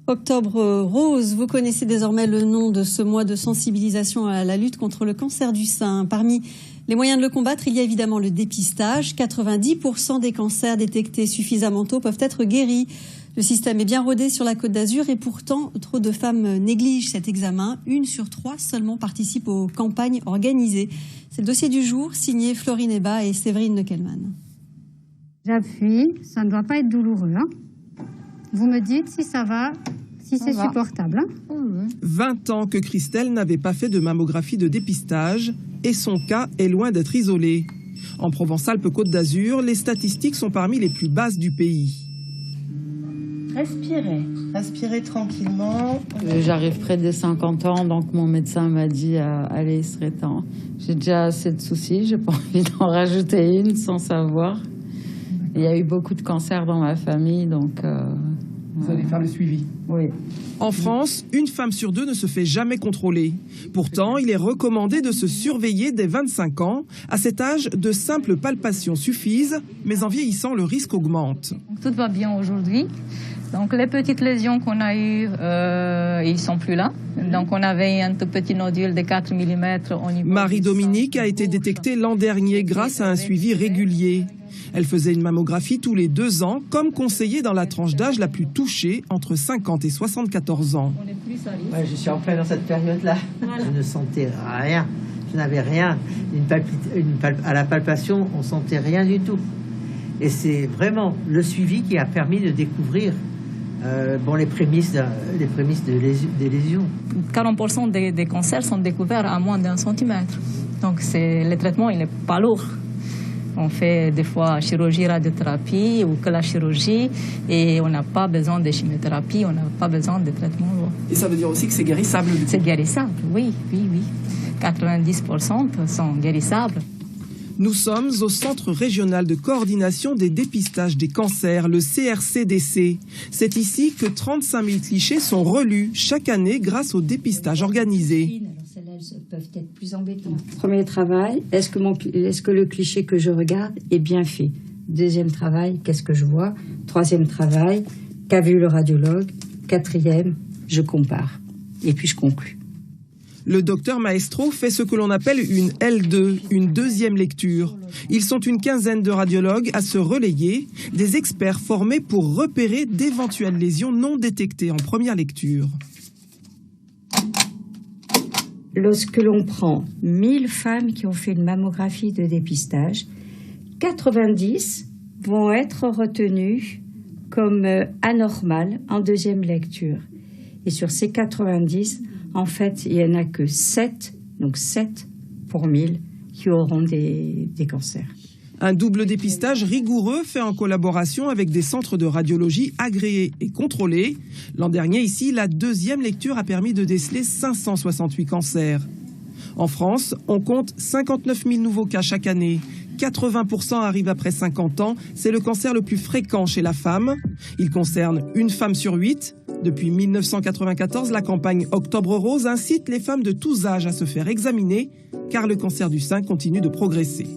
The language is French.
Octobre rose, vous connaissez désormais le nom de ce mois de sensibilisation à la lutte contre le cancer du sein. Parmi les moyens de le combattre, il y a évidemment le dépistage. 90% des cancers détectés suffisamment tôt peuvent être guéris. Le système est bien rodé sur la Côte d'Azur et pourtant, trop de femmes négligent cet examen. 1 sur 3 seulement participe aux campagnes organisées. C'est le dossier du jour, signé Florine Eba et Séverine Neckelmann. J'appuie, ça ne doit pas être douloureux. Vous me dites si ça va, si c'est supportable. 20 ans que Christelle n'avait pas fait de mammographie de dépistage et son cas est loin d'être isolé. En Provence-Alpes-Côte d'Azur, les statistiques sont parmi les plus basses du pays. Respirez tranquillement. J'arrive près des 50 ans, donc mon médecin m'a dit allez, il serait temps. J'ai déjà assez de soucis, j'ai pas envie d'en rajouter une sans savoir. Il y a eu beaucoup de cancers dans ma famille, donc... Vous allez faire le suivi. Oui. En France, 1 femme sur 2 ne se fait jamais contrôler. Pourtant, il est recommandé de se surveiller dès 25 ans. À cet âge, de simples palpations suffisent, mais en vieillissant, le risque augmente. Tout va bien aujourd'hui. Donc les petites lésions qu'on a eues, ils sont plus là. Donc on avait un tout petit nodule de 4 mm au niveau... Marie-Dominique a été détectée l'an dernier grâce à un suivi régulier. Elle faisait une mammographie tous les 2 ans, comme conseillé dans la tranche d'âge la plus touchée, entre 50 et 74 ans. Ouais, je suis en plein dans cette période-là. Voilà. Je ne sentais rien. Je n'avais rien. À la palpation, on ne sentait rien du tout. Et c'est vraiment le suivi qui a permis de découvrir les prémices des lésions. 40% des cancers sont découverts à moins d'1 centimètre. Donc le traitement, il n'est pas lourd. On fait des fois chirurgie, radiothérapie ou que la chirurgie et on n'a pas besoin de chimiothérapie, on n'a pas besoin de traitement lourd. Et ça veut dire aussi que c'est guérissable? C'est guérissable, oui. 90% sont guérissables. Nous sommes au Centre régional de coordination des dépistages des cancers, le CRCDC. C'est ici que 35 000 clichés sont relus chaque année grâce au dépistage organisé. Peuvent être plus embêtantes. Premier travail, est-ce que le cliché que je regarde est bien fait? Deuxième travail, qu'est-ce que je vois? Troisième travail, qu'a vu le radiologue? Quatrième, je compare. Et puis je conclus. Le docteur Maestro fait ce que l'on appelle une L2, une deuxième lecture. Ils sont une quinzaine de radiologues à se relayer, des experts formés pour repérer d'éventuelles lésions non détectées en première lecture. Lorsque l'on prend 1000 femmes qui ont fait une mammographie de dépistage, 90 vont être retenues comme anormales en deuxième lecture. Et sur ces 90, en fait, il n'y en a que 7, donc 7 pour 1000, qui auront des cancers. Un double dépistage rigoureux fait en collaboration avec des centres de radiologie agréés et contrôlés. L'an dernier, ici, la deuxième lecture a permis de déceler 568 cancers. En France, on compte 59 000 nouveaux cas chaque année. 80% arrivent après 50 ans. C'est le cancer le plus fréquent chez la femme. Il concerne 1 femme sur 8. Depuis 1994, la campagne Octobre Rose incite les femmes de tous âges à se faire examiner, car le cancer du sein continue de progresser.